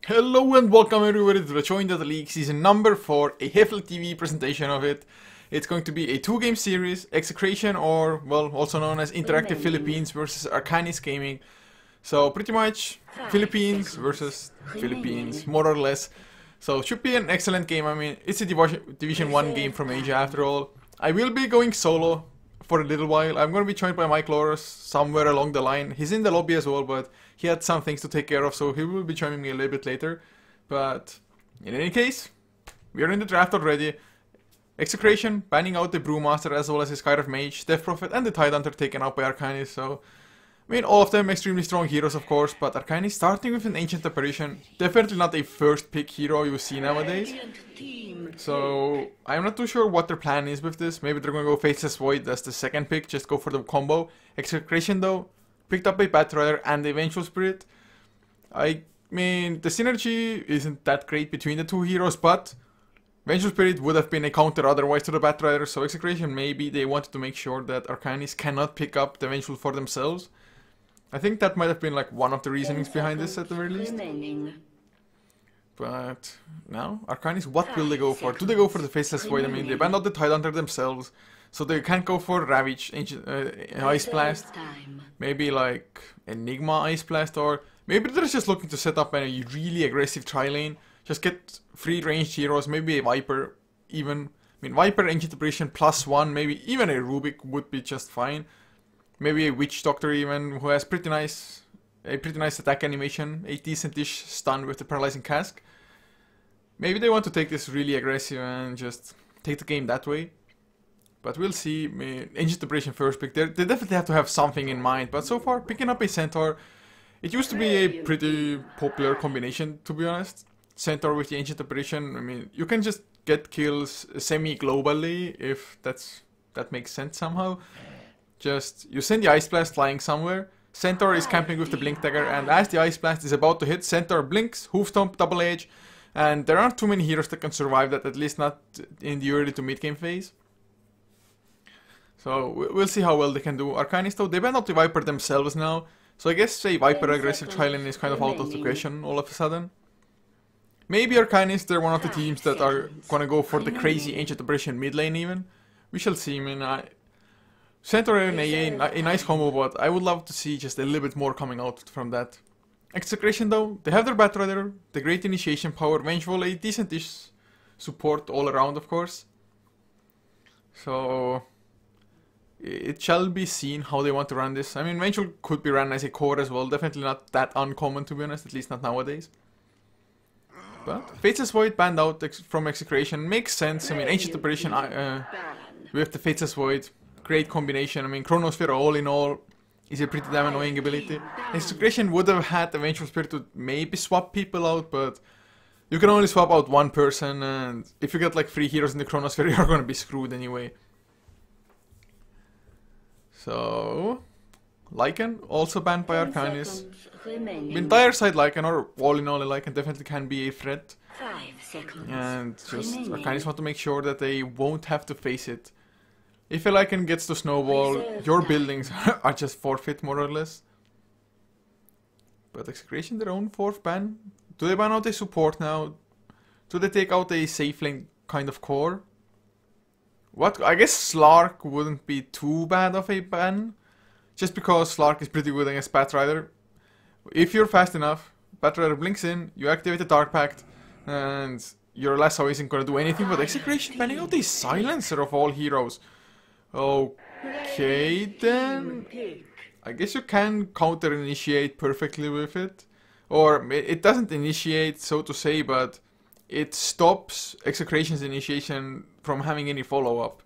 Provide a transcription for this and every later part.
Hello and welcome everybody to the Join Dota League season number 4, a HeflaTV presentation of it. It's going to be a 2-game series, Execration, or, well, also known as Interactive Philippines versus Arcanys Gaming. So pretty much Philippines versus Philippines, more or less. So should be an excellent game. I mean, it's a Division 1 game from Asia after all. I will be going solo for a little while. I'm going to be joined by Mike Loris somewhere along the line. He's in the lobby as well, but he had some things to take care of, so he will be joining me a little bit later. But in any case, we are in the draft already. Execration banning out the Brewmaster as well as his Skyriff Mage, Death Prophet, and the Tidehunter taken out by Arcanys. So, I mean, all of them extremely strong heroes, of course, but Arcanys starting with an Ancient Apparition, definitely not a first pick hero you see nowadays. So, I'm not too sure what their plan is with this. Maybe they're going to go Faceless Void as the second pick, just go for the combo. Execration though, picked up a Batrider and a Vengeful Spirit. I mean, the synergy isn't that great between the two heroes, but Vengeful Spirit would have been a counter otherwise to the Batrider, so Execration maybe they wanted to make sure that Arcanys cannot pick up the Vengeful for themselves. I think that might have been like one of the reasonings behind this at the very least. But now, Arcanys, what will they go for? Do they go for the Faceless Void? I mean, they banned out the Tidehunter themselves, so they can't go for Ravage, Ice Blast, maybe like Enigma Ice Blast, or maybe they're just looking to set up a really aggressive tri-lane, just get free ranged heroes, maybe a Viper even. I mean, Viper, Ancient Apparition, +1, maybe even a Rubik would be just fine. Maybe a Witch Doctor even, who has a pretty nice attack animation, a decent-ish stun with the Paralyzing Cask. Maybe they want to take this really aggressive and just take the game that way. But we'll see. Ancient Apparition first pick. They definitely have to have something in mind. But so far, picking up a Centaur, it used to be a pretty popular combination, to be honest. Centaur with the Ancient Apparition. I mean, you can just get kills semi-globally, if that makes sense somehow. Just, you send the Ice Blast flying somewhere. Centaur is camping with the Blink Dagger, and as the Ice Blast is about to hit, Centaur blinks, Hoof Stomp, Double Edge, and there aren't too many heroes that can survive that, at least not in the early to mid-game phase. So, we'll see how well they can do. Arcanys though, they banned out the Viper themselves now, so I guess a Viper aggressive tri-lane is kind of out of the question all of a sudden. Maybe Arcanys, they're one of the teams that are gonna go for the crazy Ancient Apparition mid lane even. We shall see. I mean, Centaur and AA, a nice combo, but I would love to see just a little bit more coming out from that. Execration though, they have their Batrider, the great initiation power, Vengeful, a decent-ish support all around, of course. So, it shall be seen how they want to run this. I mean, Vengeful could be run as a core as well, definitely not that uncommon to be honest, at least not nowadays. But Faceless Void banned out from Execration makes sense. I mean, Ancient Apparition with the Faceless Void, great combination. I mean, Chronosphere all in all is a pretty damn annoying ability. Execration would have had the Vengeful Spirit to maybe swap people out, but you can only swap out one person, and if you get like 3 heroes in the Chronosphere, you're gonna be screwed anyway. So, Lycan also banned by Arcanys. The entire side Lycan, or all in all a Lycan, definitely can be a threat. And just Arcanys want to make sure that they won't have to face it. If a Lycan gets to snowball, your buildings are just forfeit more or less. But Execration, their own 4th ban. Do they ban out a support now? Do they take out a safe lane kind of core? What? I guess Slark wouldn't be too bad of a ban. Just because Slark is pretty good against Batrider. If you're fast enough, Batrider blinks in, you activate the Dark Pact, and your lasso isn't gonna do anything but Execration banning out a Silencer of all heroes. Okay then, I guess you can counter initiate perfectly with it, or it doesn't initiate so to say, but it stops Execration's initiation from having any follow-up.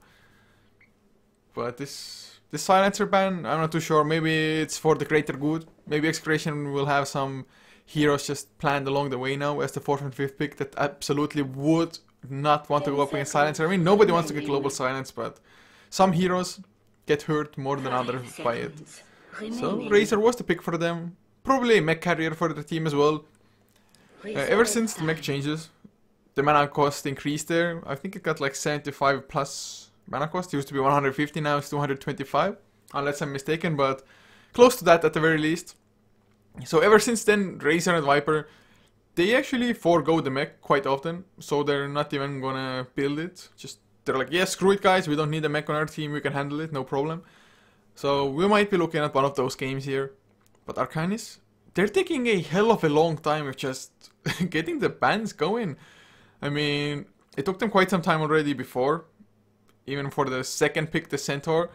But this Silencer ban, I'm not too sure, maybe it's for the greater good. Maybe Execration will have some heroes just planned along the way now as the 4th and 5th pick that absolutely would not want to go up against Silencer. I mean, nobody wants to get Global Silence, but some heroes get hurt more than others by it. So, Razor was the pick for them. Probably a mech carrier for the team as well. Ever since the mech changes, the mana cost increased there. I think it got like 75 plus mana cost. It used to be 150, now it's 225. Unless I'm mistaken, but close to that at the very least. So ever since then, Razor and Viper, they actually forego the mech quite often, so they're not even gonna build it. Just they're like, yeah, screw it, guys. We don't need a mech on our team. We can handle it, no problem. So we might be looking at one of those games here. But Arcanys, they're taking a hell of a long time with just getting the bans going. I mean, it took them quite some time already before, even for the second pick, the Centaur.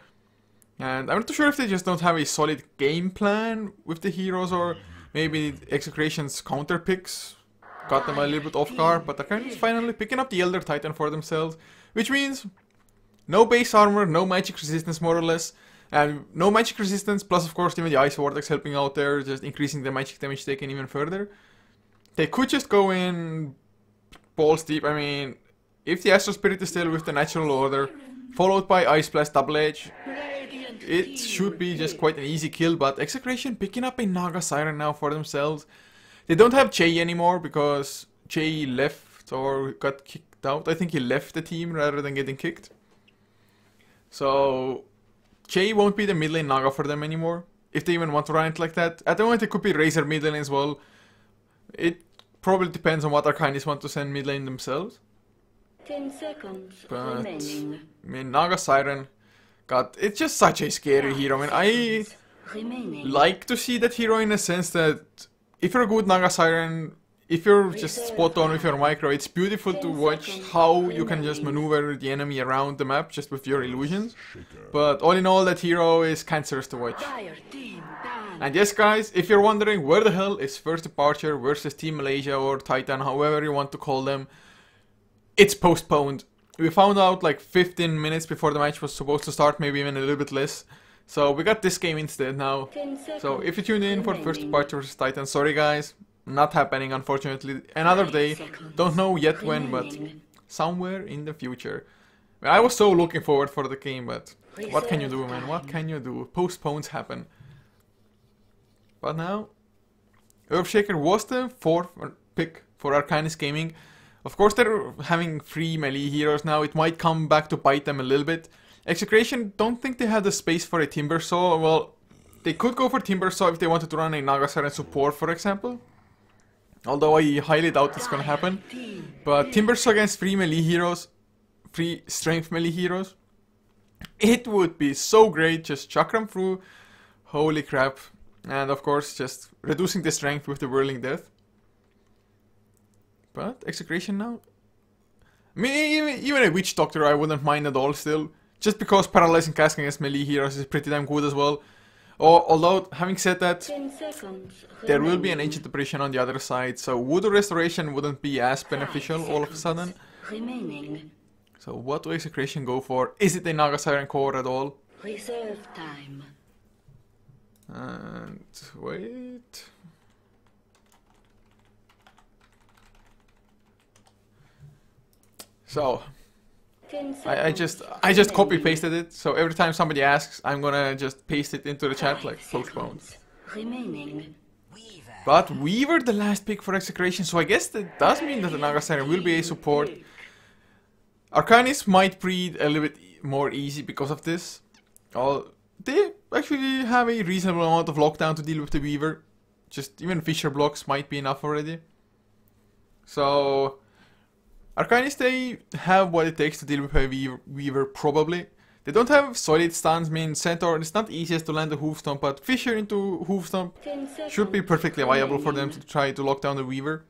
And I'm not too sure if they just don't have a solid game plan with the heroes, or maybe Execration's counter picks got them a little bit off guard. But Arcanys finally picking up the Elder Titan for themselves, which means no base armor, no magic resistance more or less. And no magic resistance, plus of course even the Ice Vortex helping out there, just increasing the magic damage taken even further. They could just go in balls deep. I mean, if the Astral Spirit is still with the Natural Order, followed by Ice Blast Double Edge, it should be just quite an easy kill. But Execration picking up a Naga Siren now for themselves. They don't have Jay anymore because Jay left or got kicked out. I think he left the team rather than getting kicked. So Jay won't be the mid lane Naga for them anymore, if they even want to run it like that. At the moment it could be Razor mid lane as well. It probably depends on what Arcanys want to send mid lane themselves. 10 seconds But remaining. I mean, Naga Siren, God, it's just such a scary hero. I mean, I Remaining. like to see that hero in a sense that if you're a good Naga Siren, if you're just spot on with your micro, it's beautiful to watch how you can just maneuver the enemy around the map just with your illusions. But all in all, that hero is cancerous to watch. Fire team down. And yes, guys, if you're wondering where the hell is First Departure versus Team Malaysia or Titan, however you want to call them, it's postponed. We found out like 15 minutes before the match was supposed to start, maybe even a little bit less. So we got this game instead now. 10 seconds So if you tuned in for First remaining. Departure versus Titan, sorry guys, not happening unfortunately. Another day, don't know yet when, but Remaining. somewhere in the future. I was so looking forward for the game, but what can you do, man? What can you do? Postpones happen. But now, Earthshaker was the fourth pick for Arcanys Gaming. Of course, they're having 3 melee heroes now. It might come back to bite them a little bit. Execration don't think they have the space for a Timber Saw. Well, they could go for Timber Saw if they wanted to run a Naga Siren support, for example. Although I highly doubt it's gonna happen. But Timber Saw against 3 melee heroes, 3 strength melee heroes, it would be so great. Just chakram through. Holy crap. And of course, just reducing the strength with the Whirling Death. But Execration now. I mean, even a Witch Doctor I wouldn't mind at all still. Just because Paralyzing Cask against melee heroes is pretty damn good as well. Although, having said that, 10 seconds there will be an remaining. Ancient Apparition on the other side. So Voodoo Restoration wouldn't be as beneficial all of a sudden. Remaining. So what do Execration go for? Is it a Naga Siren core at all? Reserve time. And wait. So 10 I seconds just copy remaining. pasted it. So every time somebody asks, I'm gonna just paste it into the chat 5 like postponed. seconds remaining. But Weaver the last pick for Execration, so I guess that does mean that the Naga Siren will be a support. Arcanys might breed a little bit more easy because of this. They actually have a reasonable amount of lockdown to deal with the Weaver. Just even Fisher blocks might be enough already. So Arcanys, they have what it takes to deal with a Weaver probably. They don't have solid stuns. I mean, Centaur, it's not easiest to land a Hoof Stomp, but Fisher into Hoof Stomp 10 seconds should be perfectly viable for them to try to lock down the Weaver.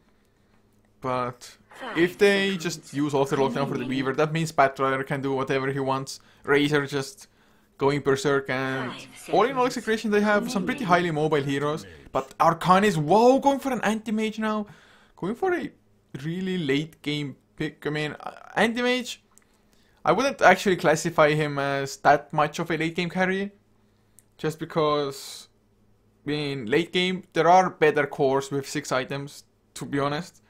But if they just use all their lockdown for the Weaver, that means Batrider can do whatever he wants. Razor just going berserk, and all in all Execration, they have some pretty highly mobile heroes. But Arcanys, wow, going for an Anti-Mage now. Going for a really late game pick. I mean, Anti-Mage, I wouldn't actually classify him as that much of a late game carry. Just because, I mean, late game, there are better cores with 6 items, to be honest.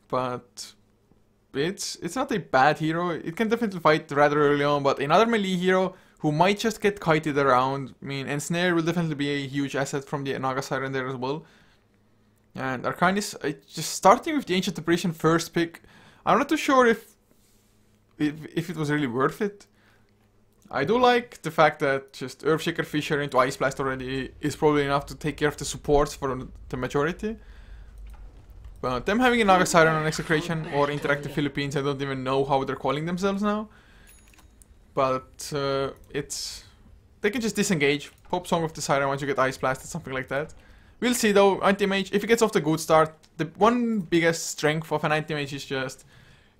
But it's not a bad hero. It can definitely fight rather early on, but another melee hero who might just get kited around. I mean, Ensnare will definitely be a huge asset from the Naga Siren there as well. And Arcanys, just starting with the Ancient Apparition first pick, I'm not too sure if it was really worth it. I do like the fact that just Earthshaker Fisher into Ice Blast already is probably enough to take care of the supports for the majority. But them having a Naga Siren on Execration or Interactive Philippines, I don't even know how they're calling themselves now. But they can just disengage, pop Song of the Siren once you get Ice Blasted, something like that. We'll see though. Anti-Mage, if he gets off the good start, the one biggest strength of an Anti-Mage is just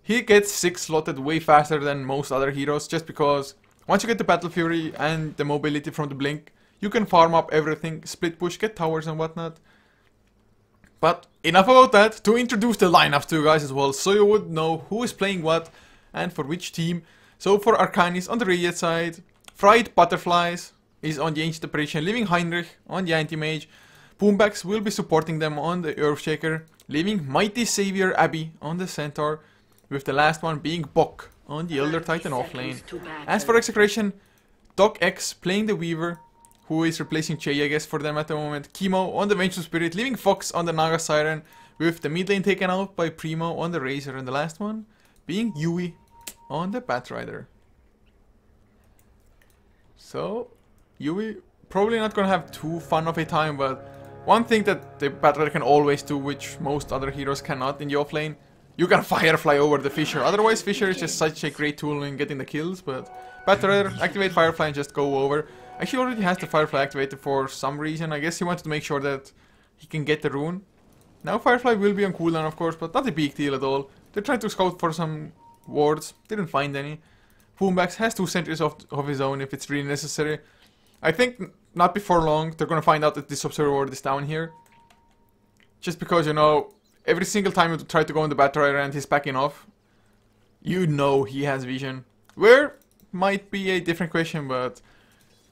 he gets 6 slotted way faster than most other heroes, just because once you get the Battle Fury and the mobility from the Blink, you can farm up everything, split push, get towers and whatnot. But enough about that, to introduce the lineup to you guys as well, so you would know who is playing what and for which team. So for Arcanys on the Radiant side, Fried Butterflies is on the Ancient Apparition, leaving Heinrich on the Anti-Mage. Boombacks will be supporting them on the Earthshaker, leaving Mighty Savior Abby on the Centaur, with the last one being Bok on the Elder Titan offlane. As for Execration, Doc X playing the Weaver, who is replacing Che, I guess, for them at the moment. Chemo on the Vengeful Spirit, leaving Fox on the Naga Siren, with the mid lane taken out by Primo on the Razor, and the last one being Yui on the Batrider. So, Yui probably not gonna have too fun of a time, but one thing that the Batrider can always do, which most other heroes cannot in the offlane, you can Firefly over the Fisher. Otherwise, Fisher is just such a great tool in getting the kills, but Batrider, activate Firefly and just go over. Actually already has the Firefly activated for some reason. I guess he wanted to make sure that he can get the rune. Now Firefly will be on cooldown, of course, but not a big deal at all. They're trying to scout for some wards, didn't find any. Boombacks has 2 sentries of his own if it's really necessary. I think not before long they're gonna find out that this observer ward is down here. Just because, you know, every single time you try to go on the Batrider and he's backing off, you know he has vision. Where might be a different question, but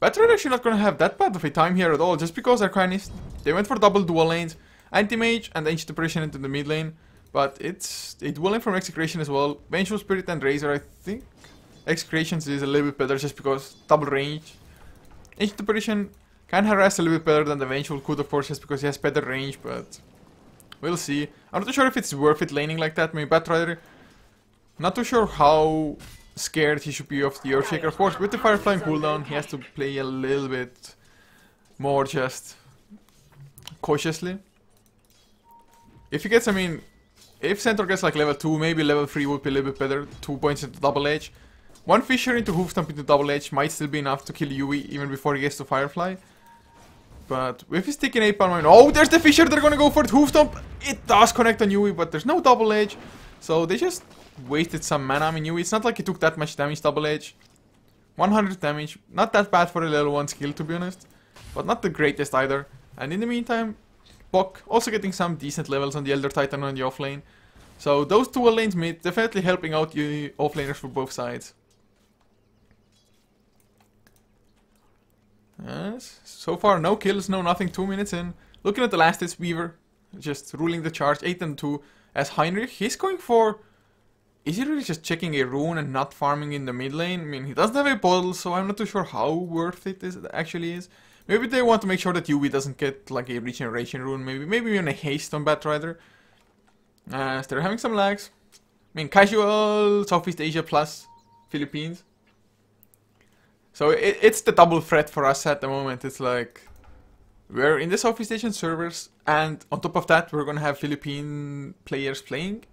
Batrider actually not gonna have that bad of a time here at all, just because Arcanys, they went for double dual lanes, Anti-Mage and Ancient Apparition into the mid lane, but it's a dual lane from Execration as well. Vengeful Spirit and Razor, I think Execration's is a little bit better just because double range. Ancient Apparition can harass a little bit better than the Vengeful could, of course, just because he has better range, but we'll see. I'm not too sure if it's worth it laning like that. Maybe Batrider, not too sure how scared he should be of the Earthshaker. Of course, with the Firefly and cooldown, he has to play a little bit more just cautiously. If he gets, I mean, if Centaur gets like level 2, maybe level 3 would be a little bit better. 2 points into Double Edge. 1 Fisher into Hoofstomp into Double Edge might still be enough to kill Yui even before he gets to Firefly. But with his taking 8 pound, oh, there's the Fisher, they're gonna go for it. Hoofstomp, it does connect on Yui, but there's no Double Edge. So they just wasted some mana. I mean, Yui, it's not like he took that much damage, Double Edge. 100 damage, not that bad for a level 1 skill, to be honest. But not the greatest either. And in the meantime, Bok also getting some decent levels on the Elder Titan on the offlane. So those 2 lanes mid, definitely helping out you offlaners for both sides. Yes, so far no kills, no nothing, 2 minutes in. Looking at the last hits, Weaver just ruling the charge, 8 and 2. As Heinrich, he's going for... Is he really just checking a rune and not farming in the mid lane? I mean, he doesn't have a bottle, so I'm not too sure how worth it actually is. Maybe they want to make sure that Yui doesn't get like a regeneration rune, maybe even a haste on Batrider. As they're having some lags. I mean, casual Southeast Asia plus Philippines. So it's the double threat for us at the moment. It's like, we're in the Southeast Asian servers, and on top of that, we're gonna have Philippine players playing.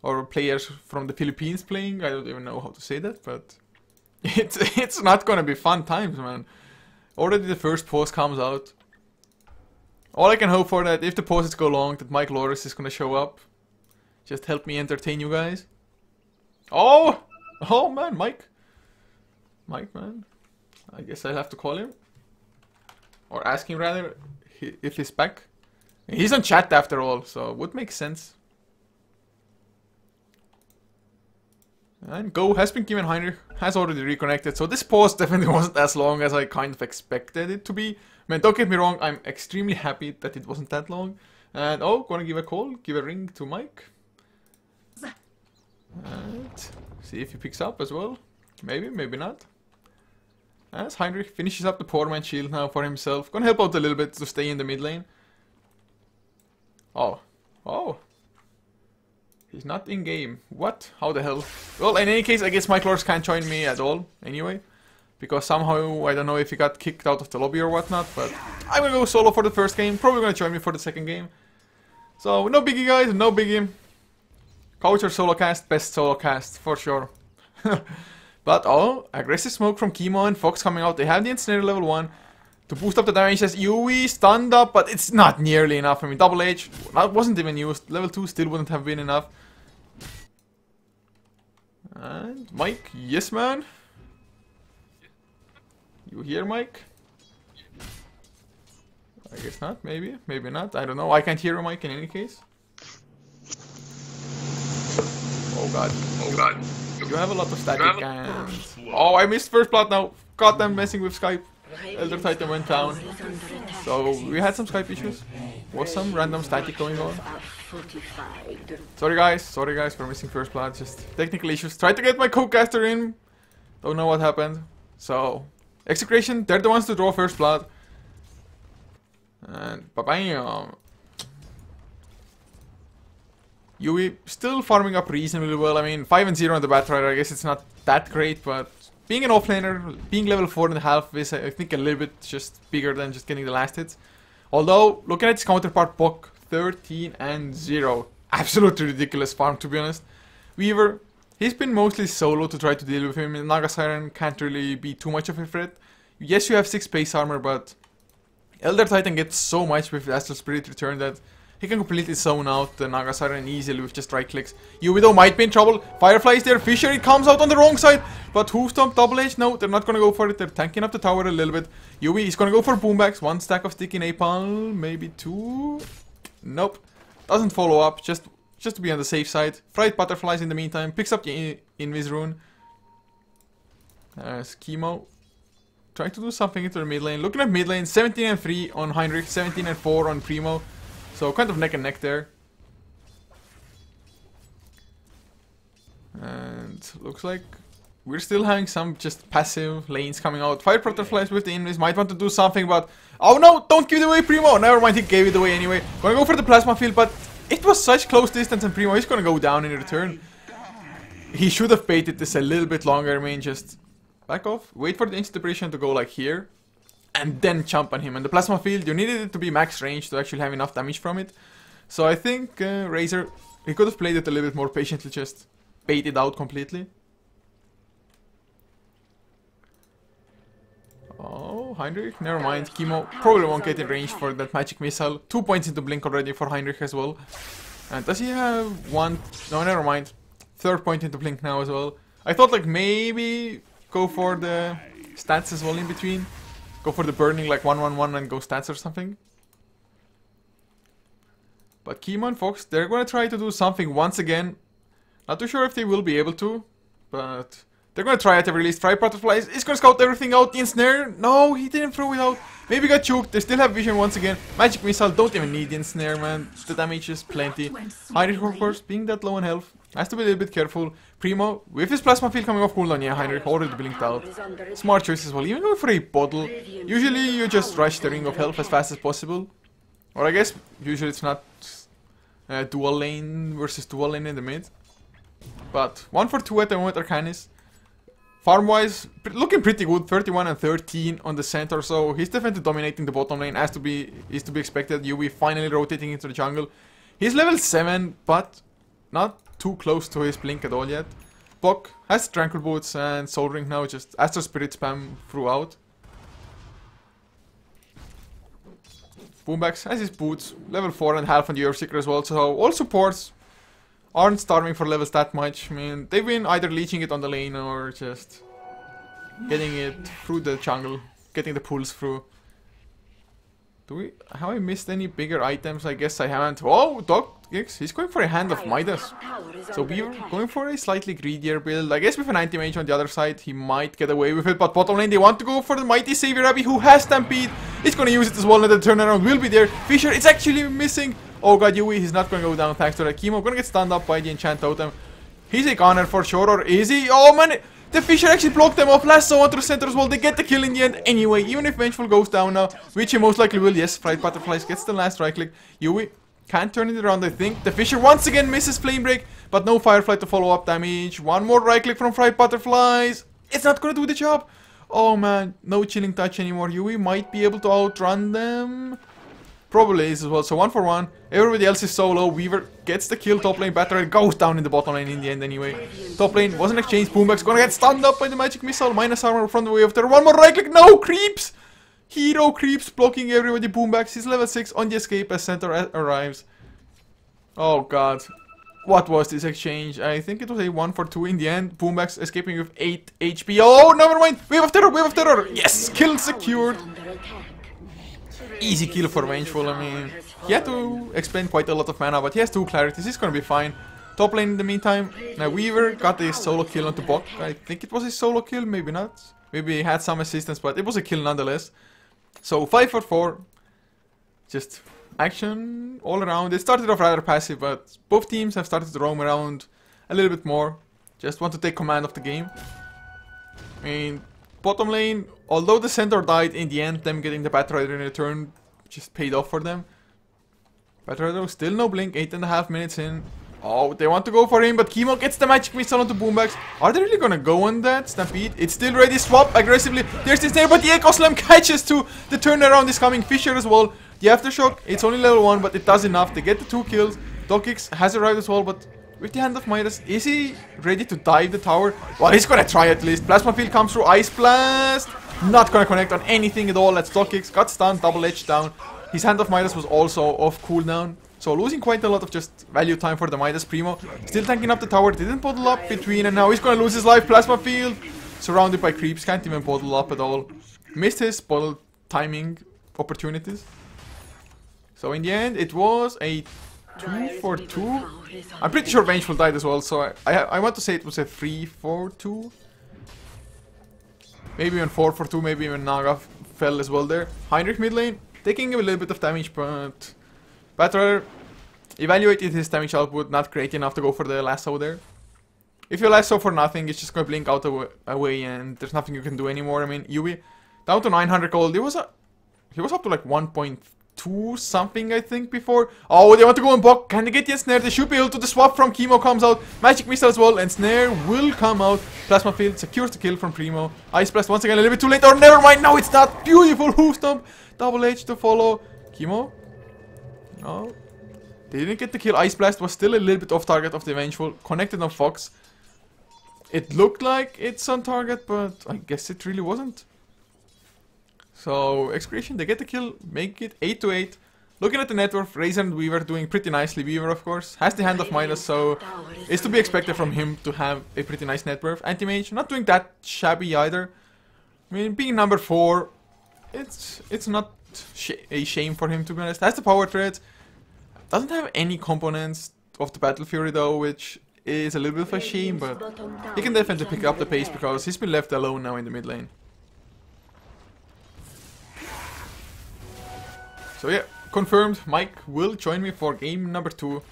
Or players from the Philippines playing. I don't even know how to say that, but it's not gonna be fun times, man. Already the first post comes out. All I can hope for that if the posts go long, that Mike Loris is gonna show up. Just help me entertain you guys. Oh! Oh man, Mike. Mike, man. I guess I'll have to call him. Or ask him rather, if he's back. He's on chat after all, so it would make sense. And Go has been given. Heinrich has already reconnected, so this pause definitely wasn't as long as I kind of expected it to be. I mean, don't get me wrong, I'm extremely happy that it wasn't that long. And oh, gonna give a call, give a ring to Mike. And see if he picks up as well. Maybe, maybe not. As Heinrich finishes up the poor man's shield now for himself. Gonna help out a little bit to stay in the mid lane. Oh. Oh. He's not in game. What? How the hell? Well, in any case, I guess Mike Loris can't join me at all, anyway. Because somehow, I don't know if he got kicked out of the lobby or whatnot, but I'm gonna go solo for the first game. Probably gonna join me for the second game. So, no biggie guys, no biggie. Coach or solo cast, best solo cast, for sure. But, oh, aggressive smoke from Chemo and Fox coming out. They have the ensnare level 1 to boost up the damage as Yui stunned up, but it's not nearly enough. I mean, Double H, that wasn't even used. Level 2 still wouldn't have been enough. And Mike, yes man. You hear Mike? I guess not, maybe, maybe not. I don't know. I can't hear Mike in any case. Oh god, oh god. You have a lot of static and... Oh, I missed first blood now. God, I'm messing with Skype. Elder Titan went down. So, we had some Skype issues. Was some random static going on. Sorry guys for missing first blood. Just technical issues. Tried to get my co-caster in. Don't know what happened. So, Execration, they're the ones to draw first blood. And bam. Yui still farming up reasonably well. I mean, 5 and 0 on the Batrider, I guess it's not that great, but being an offlaner, being level 4.5 is, I think, a little bit just bigger than just getting the last hits. Although, looking at his counterpart, Puck, 13 and 0. Absolutely ridiculous farm, to be honest. Weaver, he's been mostly solo to try to deal with him. Naga Siren can't really be too much of a threat. Yes, you have 6 base armor, but Elder Titan gets so much with Astral Spirit Return that he can completely zone out the Naga Siren easily with just right clicks. Yui though might be in trouble. Firefly is there. Fisher, it comes out on the wrong side. But Hoof Stomp, Double H, no, they're not gonna go for it. They're tanking up the tower a little bit. Yui is gonna go for Boombacks. 1 stack of sticky napalm, maybe 2. Nope. Doesn't follow up, just to be on the safe side. Fright Butterflies in the meantime. Picks up the Invis rune. Chemo. Trying to do something into the mid lane. Looking at mid lane, 17 and 3 on Heinrich, 17 and 4 on Primo. So kind of neck and neck there. And looks like we're still having some just passive lanes coming out. Fire Butterflies with the Invis might want to do something, but... Oh no! Don't give it away, Primo! Never mind, he gave it away anyway. Gonna go for the Plasma Field, but it was such close distance and Primo is gonna go down in return. He should have baited this a little bit longer. I mean, just back off. Wait for the Inspiration to go like here. And then jump on him. And the Plasma Field, you needed it to be max range to actually have enough damage from it. So I think Razor, he could have played it a little bit more patiently, just bait it out completely. Oh, Heinrich, never mind. Chemo probably won't get in range for that magic missile. 2 points into blink already for Heinrich as well. And does he have 1? No, never mind. 3rd point into blink now as well. I thought like maybe go for the stats as well in between. Go for the burning like 1-1-1 and go stats or something. But Chemo and Fox, they're gonna try to do something once again. Not too sure if they will be able to, but they're gonna try at the release. Try Butterflies. He's gonna scout everything out. The ensnare. No, he didn't throw it out. Maybe got choked. They still have vision once again. Magic missile. Don't even need the ensnare, man. The damage is plenty. Heinrich, of course, being that low on health, has to be a little bit careful. Primo, with his Plasma Field coming off cooldown, yeah, Heinrich already blinked out. Smart choice as well. Even going for a bottle. Usually you just rush the ring of health as fast as possible. Or I guess usually it's not dual lane versus dual lane in the mid. But 1 for 2 at the moment, Arcanys. Farm-wise, looking pretty good. 31 and 13 on the center, so he's definitely dominating the bottom lane, as is to be expected. Yui finally rotating into the jungle. He's level 7, but not too close to his blink at all yet. Puck has Tranquil Boots and Soul Ring now, just Astral Spirit spam throughout. Boombacks has his boots, level 4.5 on the Earthseeker as well, so all supports aren't starving for levels that much. I mean, they've been either leeching it on the lane or just getting it through the jungle, getting the pulls through. Have I missed any bigger items? I guess I haven't. Oh, Doc Giggs, he's going for a Hand of Midas. So we're going for a slightly greedier build. I guess with an anti-mage on the other side, he might get away with it. But bottom lane, they want to go for the Mighty Savior Abby, who has Stampede. He's going to use it as well, and the turnaround will be there. Fisher, it's actually missing. Oh god, Yui, he's not going to go down thanks to that Chemo. Going to get stunned up by the Enchant Totem. He's a goner for sure, or is he? Oh man, the Fisher actually blocked them off. Lasso onto the center as well. They get the kill in the end anyway, even if Vengeful goes down now, which he most likely will. Yes, Fright Butterflies gets the last right click. Yui can't turn it around, I think. The Fisher once again misses Flame Break, but no Firefly to follow up damage. One more right click from Fright Butterflies. It's not going to do the job. Oh man, no Chilling Touch anymore. Yui might be able to outrun them. Probably is as well. So 1 for 1. Everybody else is solo. Weaver gets the kill. Top lane battle goes down in the bottom lane in the end anyway. Top lane wasn't exchanged. Boomback's gonna get stunned up by the magic missile. Minus armor from the way after. One more right click. No creeps. Hero creeps blocking everybody. Boombacks. He's level 6 on the escape as center arrives. Oh god. What was this exchange? I think it was a 1 for 2 in the end. Boombacks escaping with 8 HP. Oh, never mind. Wave of terror. Wave of terror. Yes. Kill secured. Easy kill for Vengeful. I mean, he had to expend quite a lot of mana, but he has 2 clarities. He's gonna be fine. Top lane in the meantime. Now Weaver got a solo kill onto Bok. I think it was a solo kill, maybe not. Maybe he had some assistance, but it was a kill nonetheless. So 5 for 4. Just action all around. It started off rather passive, but both teams have started to roam around a little bit more. Just want to take command of the game. I mean, bottom lane, although the center died in the end, them getting the Batrider in return just paid off for them. Batrider still no blink, 8.5 minutes in. Oh, they want to go for him, but Chemo gets the magic missile onto Boombacks. Are they really gonna go on that? Stampede, it's still ready, swap aggressively. There's this there, but the Echo Slam catches to the turnaround is coming. Fisher as well. The Aftershock, it's only level 1, but it does enough. They get the 2 kills. Dokix has arrived as well, but with the Hand of Midas, is he ready to dive the tower? Well, he's gonna try at least. Plasma Field comes through, Ice Blast. Not gonna connect on anything at all. That's Dokix, got stunned, double edge down. His Hand of Midas was also off cooldown. So losing quite a lot of just value time for the Midas Primo. Still tanking up the tower, didn't bottle up between, and now he's gonna lose his life. Plasma Field, surrounded by creeps, can't even bottle up at all. Missed his bottle timing opportunities. So in the end, it was a 2 for 2. I'm pretty sure Vengeful died as well, so I want to say it was a 3 for 2. Maybe even 4 for 2, maybe even Naga fell as well there. Heinrich mid lane, taking a little bit of damage, but Batrider evaluated his damage output, not great enough to go for the lasso there. If you lasso for nothing, it's just gonna blink out away and there's nothing you can do anymore. I mean, Yui, down to 900 gold, he was up to like 1.2 something I think before. Oh, they want to go and block. Can they get the snare? They should be able to. The swap from Chemo comes out. Magic missile as well, and snare will come out. Plasma Field secures the kill from Primo. Ice Blast once again a little bit too late. Or never mind, no it's not. Beautiful hoof stomp. Double H to follow. Chemo. No. They didn't get the kill. Ice Blast was still a little bit off target of the Vengeful. Connected on Fox. It looked like it's on target, but I guess it really wasn't. So, Excretion, they get the kill, make it 8 to 8. Looking at the net worth, Razor and Weaver doing pretty nicely. Weaver, of course, has the Hand of Midas, so it's to be expected from him to have a pretty nice net worth. Anti-Mage, not doing that shabby either. I mean, being number 4, it's not a shame for him, to be honest. Has the Power Thread, doesn't have any components of the Battle Fury though, which is a little bit of a shame, but he can definitely pick up the pace because he's been left alone now in the mid lane. So yeah, confirmed, Mike will join me for game number 2.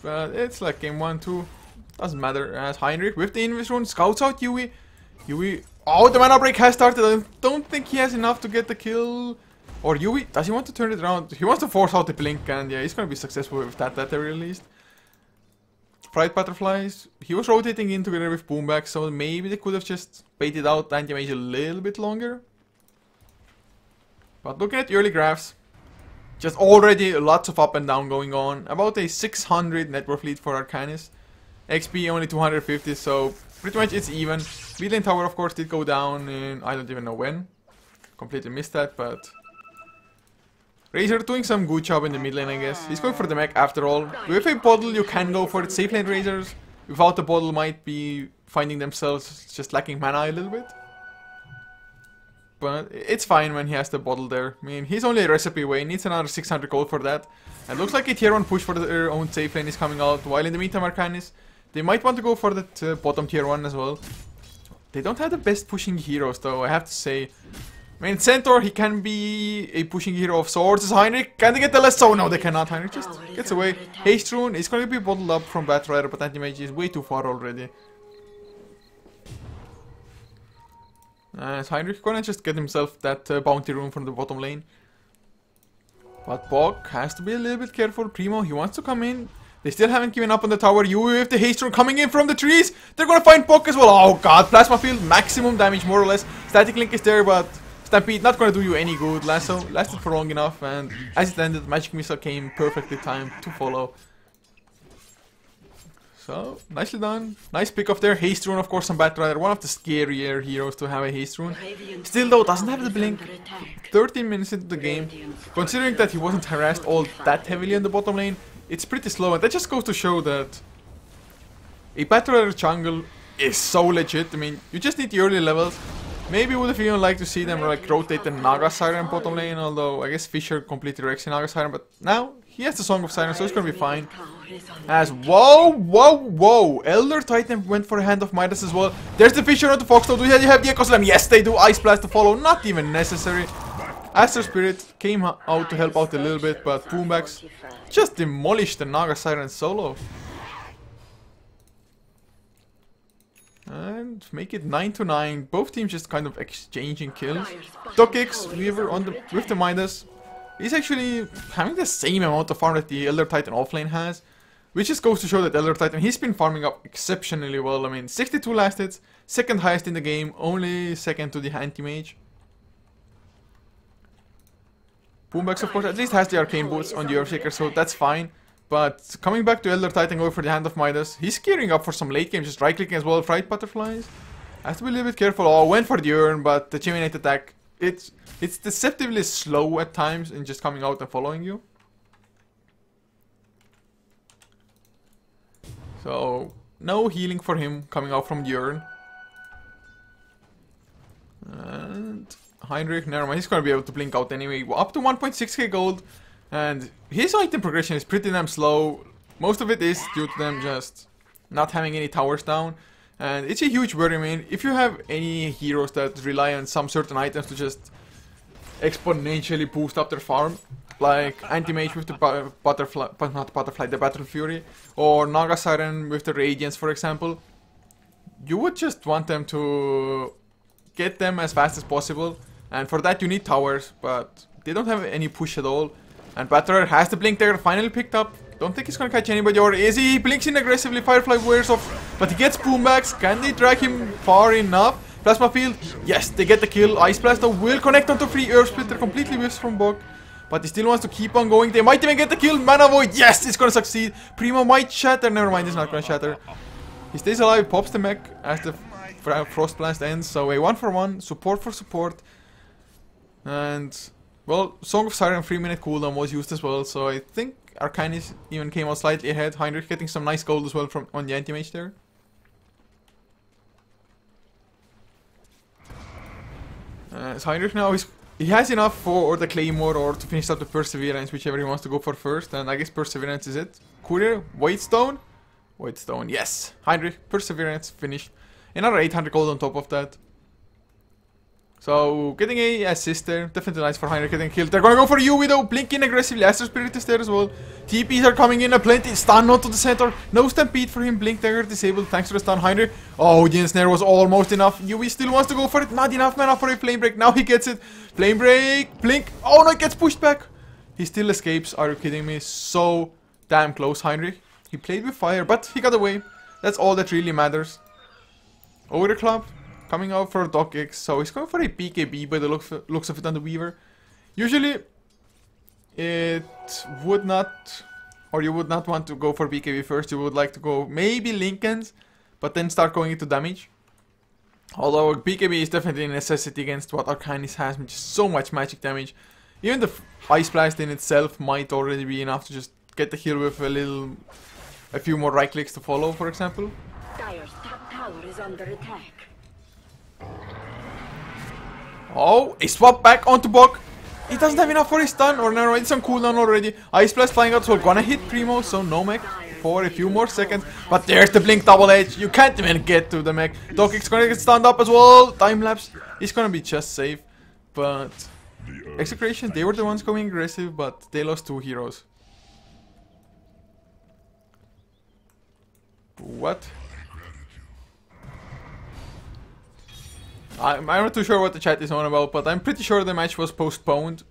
But it's like game 1, 2, doesn't matter, as Heinrich with the Invis rune scouts out Yui. Yui, oh, the mana break has started. I don't think he has enough to get the kill. Or Yui, does he want to turn it around? He wants to force out the blink, and yeah, he's gonna be successful with that at the very least. Fright Butterflies, he was rotating in together with Boomback, so maybe they could have just baited out Anti-Mage a little bit longer. But looking at the early graphs, just already lots of up and down going on. About a 600 net worth lead for Arcanys. XP only 250, so pretty much it's even. Mid lane tower, of course, did go down in I don't even know when. Completely missed that, but Razor doing some good job in the mid lane, I guess. He's going for the mech after all. With a bottle, you can go for it. Safe lane Razors, without the bottle, might be finding themselves just lacking mana a little bit. But it's fine when he has the bottle there. I mean, he's only a recipe away. He needs another 600 gold for that. And looks like a tier 1 push for their own safe lane is coming out. While in the meantime, Arcanys, they might want to go for that bottom tier 1 as well. They don't have the best pushing heroes, though, I have to say. I mean, Centaur, he can be a pushing hero of sorts. Is Heinrich? Can they get the lasso? No, they cannot. Heinrich just gets away. Haste Rune is going to be bottled up from Batrider, but Anti-Mage is way too far already. Is Heinrich gonna just get himself that bounty rune from the bottom lane? But Bok has to be a little bit careful. Primo, he wants to come in. They still haven't given up on the tower. Yui with the haste rune coming in from the trees. They're gonna find Bok as well. Oh god, Plasma Field, maximum damage more or less. Static Link is there, but Stampede not gonna do you any good. Lasso lasted for long enough, and as it ended, Magic Missile came perfectly timed to follow. So, nicely done. Nice pick off there. Haste Rune, of course, on Batrider. One of the scarier heroes to have a Haste Rune. Still, though, doesn't have the blink. 13 minutes into the game. Considering that he wasn't harassed all that heavily in the bottom lane, it's pretty slow. And that just goes to show that a Batrider jungle is so legit. I mean, you just need the early levels. Maybe would have even liked to see them like rotate the Naga Siren bottom lane, although I guess Fisher completely wrecks the Naga Siren, but now he has the Song of Siren, so it's gonna be fine. As whoa! Elder Titan went for a Hand of Midas as well. There's the Fisher on the Fox, though. Do they have the Echo Slam? Yes, they do. Ice Blast to follow, not even necessary. Astral Spirit came out to help out a little bit, but Boombacks just demolished the Naga Siren solo. And make it 9-9. Both teams just kind of exchanging kills. Dokix, Weaver on with the Midas. He's actually having the same amount of farm that the Elder Titan offlane has. Which just goes to show that Elder Titan, he's been farming up exceptionally well. I mean, 62 last hits, second highest in the game, only second to the Anti-Mage. Boombacks, of course, at least has the Arcane Boots on the Earthshaker, so that's fine. But coming back to Elder Titan, going for the Hand of Midas, he's gearing up for some late game, just right-clicking as well, Fright Butterflies. Has to be a little bit careful. Oh, went for the urn, but the Chainate attack, it's deceptively slow at times in just coming out and following you. So, no healing for him coming out from the urn. And Heinrich, never mind, he's gonna be able to blink out anyway. Up to 1.6k gold. And his item progression is pretty damn slow. Most of it is due to them just not having any towers down. And it's a huge worry, man. If you have any heroes that rely on some certain items to just exponentially boost up their farm, like Anti-Mage with the Butterfly, but not Butterfly, the Battle Fury, or Naga Siren with the Radiance, for example, you would just want them to get them as fast as possible. And for that you need towers, but they don't have any push at all. And Batrider has the blink there, finally picked up. Don't think he's gonna catch anybody, or is he? He blinks in aggressively, Firefly wears off, but he gets Boombacks. Can they drag him far enough? Plasma Field, yes, they get the kill. Ice Blast though will connect onto free Earth Splitter, completely whiffs from Bog. But he still wants to keep on going. They might even get the kill. Mana Void, yes, it's gonna succeed. Primo might shatter, never mind, it's not gonna shatter. He stays alive, pops the mech as the Frost Blast ends. So a 1-for-1, support for support. And well, Song of Siren 3-minute cooldown was used as well, so I think Arcanys even came out slightly ahead. Heinrich getting some nice gold as well from on the Anti-Mage there. So Heinrich now he has enough for the Claymore or to finish up the Perseverance, whichever he wants to go for first, and I guess Perseverance is it. Courier, Whitestone? Whitestone, yes. Heinrich, Perseverance, finished. Another 800 gold on top of that. So, getting a assist there, definitely nice for Heinrich getting killed. They're gonna go for you, Widow, blinking aggressively, Astral Spirit is there as well. TPs are coming in aplenty, stun onto the center, no Stampede for him, blink dagger disabled thanks to the stun. Heinrich, oh, the Snare was almost enough, Yui still wants to go for it, not enough mana for a Flame Break, now he gets it. Flame Break, blink, oh no, it gets pushed back. He still escapes, are you kidding me? So damn close, Heinrich. He played with fire, but he got away, that's all that really matters. Ogre Club. Coming out for Dokix, so he's going for a BKB by the looks of it on the Weaver. Usually, it would not, or you would not want to go for BKB first, you would like to go maybe Linken's, but then start going into damage. Although BKB is definitely a necessity against what Arcanys has, which is so much magic damage. Even the Ice Blast in itself might already be enough to just get the heal with a few more right clicks to follow, for example. Dire's top tower is under attack. Oh, a swap back onto Bog. He doesn't have enough for his stun, or never mind, it's on cooldown already. Ice Blast flying out, so gonna hit Primo, so no mech for a few more seconds. But there's the blink double edge, you can't even get to the mech. Dokix gonna get stunned up as well, time lapse. He's gonna be just safe, but Execration, they were the ones going aggressive, but they lost 2 heroes. What? I'm not too sure what the chat is on about, but I'm pretty sure the match was postponed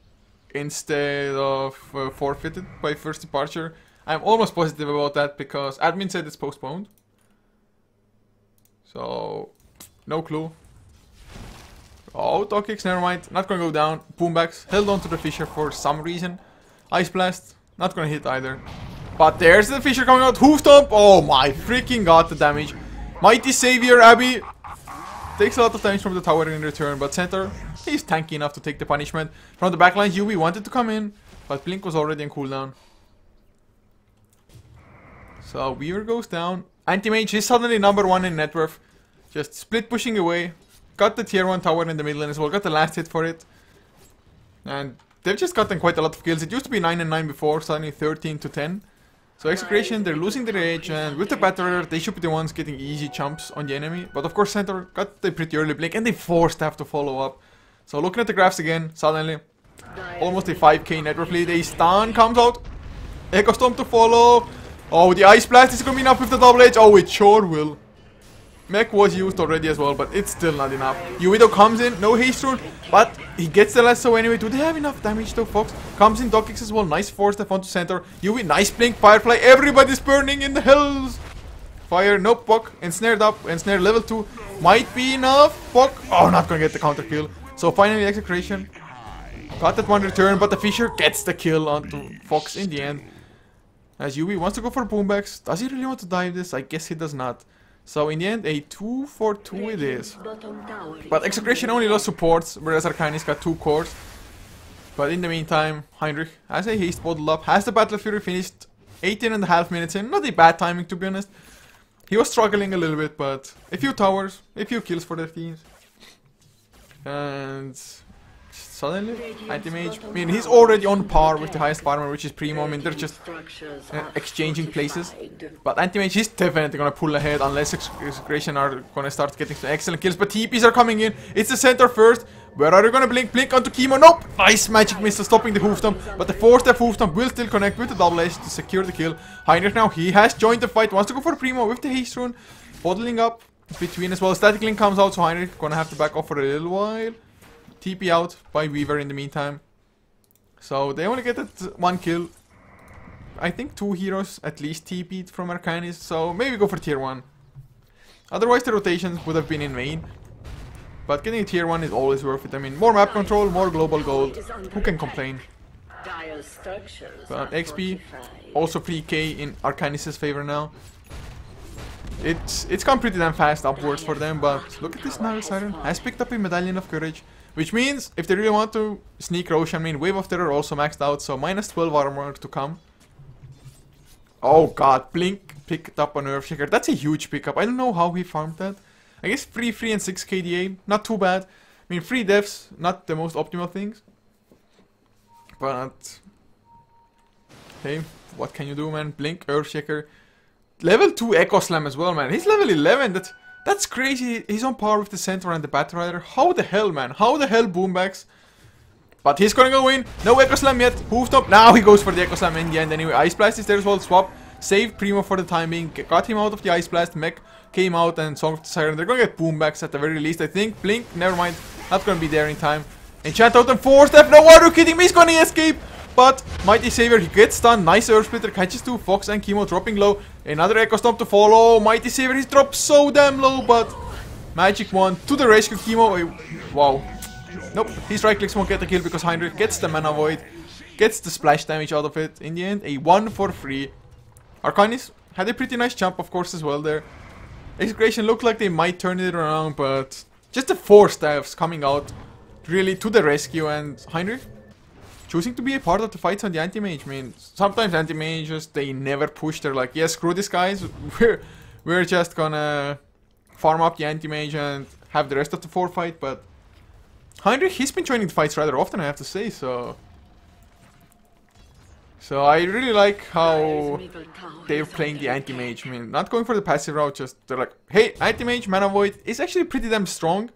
instead of forfeited by first departure. I'm almost positive about that because admin said it's postponed. So, no clue. Oh, dog kicks, never mind. Not gonna go down. Boombacks held on to the Fisher for some reason. Ice Blast, not gonna hit either. But there's the Fisher coming out. Hoof Stomp. Oh my freaking god, the damage. Mighty Savior Abby takes a lot of damage from the tower in return, but center, he's tanky enough to take the punishment. From the backline, Yui wanted to come in, but Blink was already on cooldown. So Weaver goes down. Anti-Mage is suddenly number 1 in net worth. Just split pushing away. Got the tier 1 tower in the middle lane as well. Got the last hit for it. And they've just gotten quite a lot of kills. It used to be 9 and 9 before, suddenly 13 to 10. So Execration, they're losing their edge, and with the Battler, they should be the ones getting easy jumps on the enemy. But of course Center got the pretty early blink, and they forced have to follow up. So looking at the graphs again, suddenly, almost a 5k net worth lead. A stun comes out. Echo Stomp to follow. Oh, the Ice Blast is gonna be enough with the double edge. Oh, it sure will. Mech was used already as well, but it's still not enough. Yuido comes in, no haste rune, but he gets the lasso anyway. Do they have enough damage though, Fox? Comes in, dog kicks as well. Nice force step onto center. Yui, nice blink, Firefly. Everybody's burning in the hills. Fire, nope, Puck. Ensnared up, ensnare level 2. Might be enough. Puck. Oh, not gonna get the counter kill. So finally, Execration. Got that one return, but the Fisher gets the kill onto Fox in the end. As Yui wants to go for boombacks. Does he really want to dive this? I guess he does not. So in the end, a 2 for 2 it is. But Execration only lost supports, whereas Arcanys got 2 cores. But in the meantime, Heinrich has a haste bottled up, has the Battle Fury finished 18.5 minutes in. Not a bad timing, to be honest. He was struggling a little bit, but a few towers, a few kills for their teams. And suddenly, Anti-Mage, I mean, he's already on par with the highest farmer, which is Primo. I mean, they're just exchanging places. But Anti-Mage is definitely gonna pull ahead unless Execration are gonna start getting some excellent kills. But TPs are coming in. It's the center first. Where are you gonna blink? Blink onto Chemo. Nope! Nice magic missile stopping the hoof stomp. But the 4-step hoof stomp will still connect with the double edge to secure the kill. Heinrich now, he has joined the fight. Wants to go for Primo with the haste rune. Bottling up between as well. Static Link comes out, so Heinrich gonna have to back off for a little while. TP out by Weaver in the meantime. So they only get that 1 kill. I think 2 heroes at least TP'd from Arcanys, so maybe go for tier 1. Otherwise the rotations would have been in vain. But getting a tier 1 is always worth it. I mean, more map control, more global gold. Who can complain? But XP, also 3k in Arcanys' favor now. It's gone pretty damn fast upwards for them, but look at this now, Siren has picked up a Medallion of Courage. Which means, if they really want to sneak Roshan, I mean, Wave of Terror also maxed out, so minus 12 armor to come. Oh god, Blink picked up an Earthshaker. That's a huge pickup. I don't know how he farmed that. I guess 3 free and 6 KDA, not too bad. I mean, 3 deaths, not the most optimal things. But hey, what can you do, man? Blink, Earthshaker. Level 2 Echo Slam as well, man. He's level 11. That's crazy. He's on par with the Centaur and the Batrider. How the hell, man? How the hell, Boombacks? But he's gonna go in. No Echo Slam yet. Hoof Stomp. Now he goes for the Echo Slam in the end. Anyway, Ice Blast is there as well. Swap. Save Primo for the time being. Got him out of the Ice Blast. Mech came out and Song of the Siren. They're gonna get Boombacks at the very least, I think. Blink. Never mind. Not gonna be there in time. Enchant out and 4-step. No, are you kidding me? He's gonna escape. But Mighty Savior, he gets stunned. Nice Earth Splitter, catches 2. Fox and Chemo dropping low. Another Echo Stomp to follow. Mighty Savior, he's dropped so damn low, but Magic Wand to the rescue. Chemo. Wow. Nope, his right clicks won't get the kill because Heinrich gets the Mana Void, gets the splash damage out of it. In the end, a 1 for 3. Arcanys had a pretty nice jump, of course, as well there. Execration looked like they might turn it around, but just the 4 staffs coming out really to the rescue, and Heinrich choosing to be a part of the fights on the Anti-Mage. I mean, sometimes Anti-Mages, they never push. They're like, yeah, screw these guys. We're just gonna farm up the Anti-Mage and have the rest of the 4 fight. But Heinrich, he's been joining the fights rather often, I have to say, so I really like how they're playing the Anti-Mage. I mean, not going for the passive route, just they're like, hey, Anti-Mage, Mana Void is actually pretty damn strong.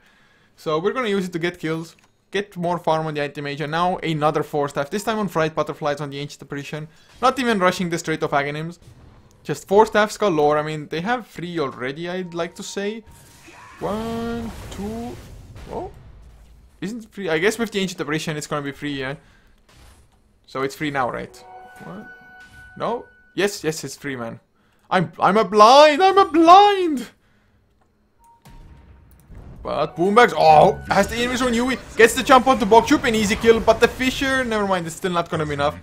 So we're gonna use it to get kills, get more farm on the Anti-Mage, and now another 4 staff. This time on Fright Butterflies on the Ancient Apparition. Not even rushing the straight of Aghanim's. Just 4 staffs galore. I mean, they have 3 already, I'd like to say. 1, 2... Oh? Isn't it free? I guess with the Ancient Apparition it's gonna be free, yeah? So it's free now, right? What? No? Yes, it's free, man. I'm a blind! But Boombax, oh, has the invis on Yui. Gets the jump onto Bokchup, an easy kill. But the Fisher, never mind, it's still not gonna be enough.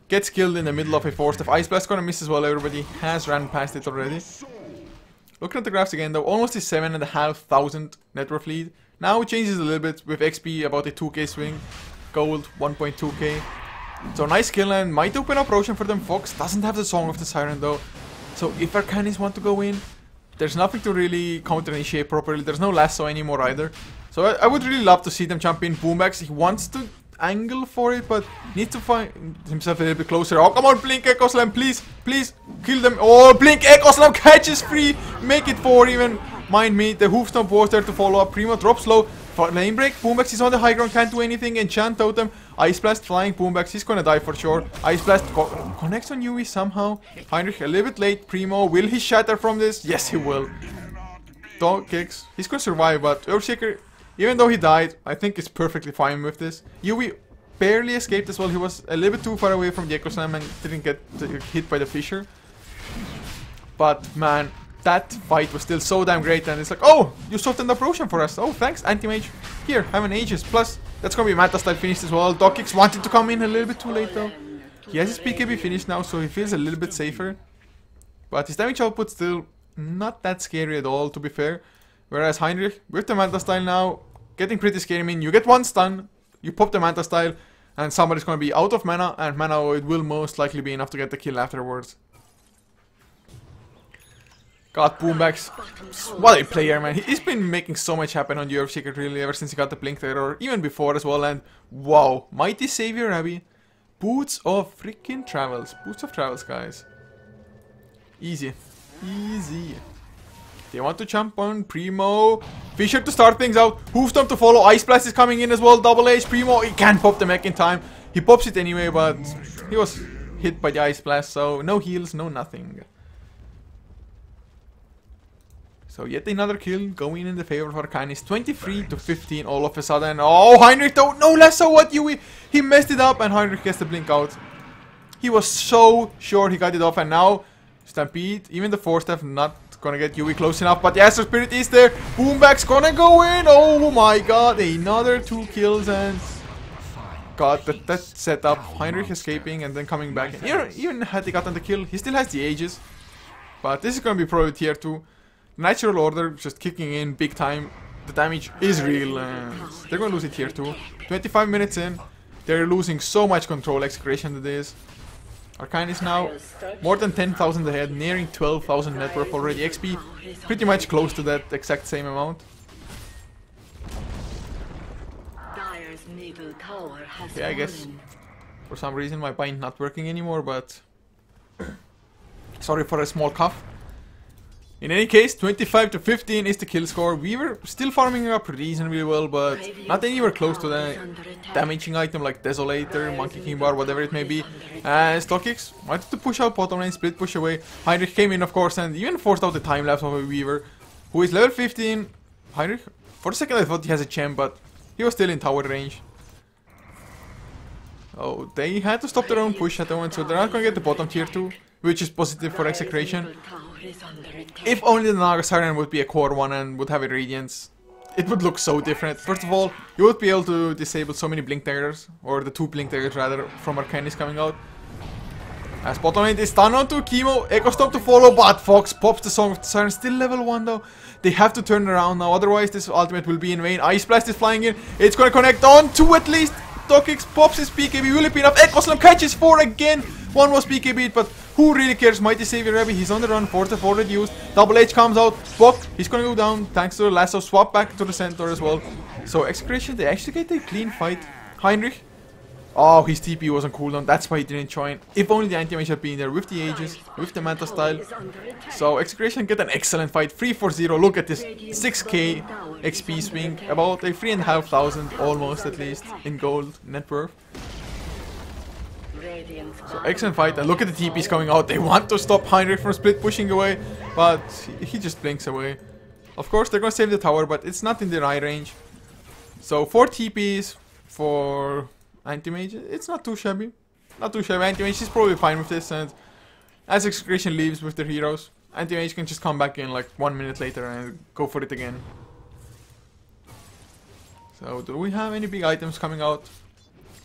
Gets killed in the middle of a 4-step. Ice Blast gonna miss as well, everybody has ran past it already. Looking at the graphs again though, almost a 7,500 net worth lead. Now it changes a little bit with XP about a 2k swing. Gold, 1.2k. So nice kill and might open up Roshan for them. Fox doesn't have the Song of the Siren though. So if Arcanys want to go in, there's nothing to really counter-initiate properly. There's no lasso anymore either. So I would really love to see them jump in. Boombax, he wants to angle for it, but needs to find himself a little bit closer. Oh, come on, Blink Echo Slam, please, please, kill them. Oh, Blink Echo Slam catches free. Make it 4 even. Mind me, the Hoof Stomp was there to follow up. Primo drops low. Lane break, Boombax is on the high ground, can't do anything. Enchant Totem, Ice Blast flying, Boombax, he's gonna die for sure. Ice Blast connects on Yui somehow. Heinrich a little bit late. Primo, will he shatter from this? Yes, he will. Dog kicks, he's gonna survive, but Earthshaker, even though he died, I think is perfectly fine with this. Yui barely escaped as well. He was a little bit too far away from the Echo Slam and didn't get hit by the Fisher. But man, that fight was still so damn great, and it's like, oh, you softened up Roshan for us. Oh, thanks, Anti-Mage. Here, have an Aegis. Plus, that's gonna be Manta style finished as well. Dokix wanted to come in a little bit too late though. He has his PKB finished now, so he feels a little bit safer. But his damage output still not that scary at all, to be fair. Whereas Heinrich, with the Manta style now, getting pretty scary. I mean, you get one stun, you pop the Manta style, and somebody's gonna be out of mana, and mana it will most likely be enough to get the kill afterwards. God, Boombax, what a player, man. He's been making so much happen on the Earthshaker really ever since he got the Blink there, or even before as well. And wow, Mighty Savior Abby, Boots of freaking Travels. Boots of Travels, guys. Easy. Easy. They want to jump on Primo. Fisher to start things out. Hoofstomp to follow. Ice Blast is coming in as well. Double H. Primo, he can't pop the mech in time. He pops it anyway, but he was hit by the Ice Blast, so no heals, no nothing. So yet another kill going in the favor of Arcanys. 23-15 all of a sudden. Oh, Heinrich though, no lasso, what Yui? He messed it up and Heinrich gets the blink out. He was so sure he got it off, and now Stampede, even the 4-step, not gonna get Yui close enough, but the Astro Spirit is there. Boomback's gonna go in. Oh my god, another 2 kills, and god, that setup. Heinrich escaping and then coming back. And even had he gotten the kill, he still has the Aegis. But this is gonna be probably tier 2. Natural Order just kicking in big time. The damage is real, and they're gonna lose it here too. 25 minutes in, they're losing so much control. Execration that is. Arcanys now more than 10,000 ahead, nearing 12,000 net worth already. XP pretty much close to that exact same amount. Okay, I guess for some reason my bind not working anymore, but sorry for a small cough. In any case, 25-15 is the kill score. We were still farming up reasonably well, but not anywhere close to the damaging item like Desolator, Monkey King Bar, whatever it may be. Stockix wanted to push out bottom lane, split push away. Heinrich came in, of course, and even forced out the time lapse of a Weaver, who is level 15. Heinrich, for a second I thought he has a gem, but he was still in tower range. Oh, they had to stop their own push at the moment, so they're not gonna get the bottom tier 2, which is positive for Execration. If only the Naga Siren would be a core one and would have a Radiance, it would look so different. First of all, you would be able to disable so many Blink Daggers, or the 2 Blink Daggers rather, from Arcanys coming out. As bottom lane is stun onto Chemo, Echo Stomp to follow, but Fox pops the Song of the Siren, still level 1 though. They have to turn around now, otherwise this ultimate will be in vain. Ice Blast is flying in, it's gonna connect on 2 at least. Dokix pops his PKB, will it be enough? Echo Slam catches 4 again. 1 was PKB, but who really cares? Mighty Savior Rebbe, he's on the run, 4th already used. Double H comes out, Bok, he's gonna go down thanks to the lasso, swap back to the center as well. So Execration, they actually get a clean fight. Heinrich, oh, his TP was on cooldown, that's why he didn't join. If only the Anti-Mage had been there with the Aegis, with the Manta style. So Execration get an excellent fight, 3-4-0, look at this, 6k XP swing, about a 3,500 almost at least in gold net worth. So excellent fight, and look at the TPs coming out. They want to stop Heinrich from split pushing away, but he just blinks away. Of course they're gonna save the tower, but it's not in their eye range. So 4 TPs for Anti-Mage, it's not too shabby. Not too shabby. Anti-Mage is probably fine with this, and as Execration leaves with their heroes, Anti-Mage can just come back in like 1 minute later and go for it again. So do we have any big items coming out?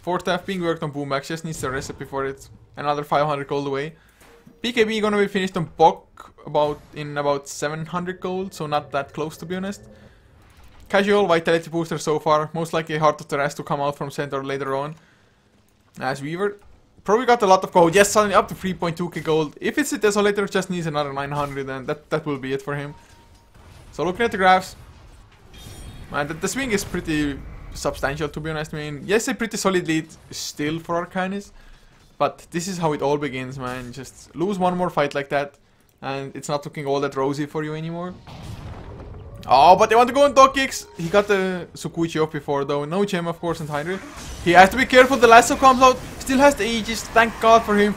4th F being worked on Boombax, just needs the recipe for it. Another 500 gold away. BKB gonna be finished on Bok in about 700 gold, so not that close to be honest. Casual vitality booster so far, most likely Heart of the Rest to come out from center later on. As Weaver probably got a lot of gold, yes, suddenly up to 3.2k gold. If it's a Desolator, just needs another 900 and that will be it for him. So looking at the graphs, man, the swing is pretty substantial to be honest. I mean, yes, a pretty solid lead still for Arcanys, but this is how it all begins, man. Just lose one more fight like that and it's not looking all that rosy for you anymore. Oh, but they want to go on dog kicks. He got the Sukuichi off before though. No gem of course on Hydra. He has to be careful, the lasso comes out. Still has the Aegis, thank god for him.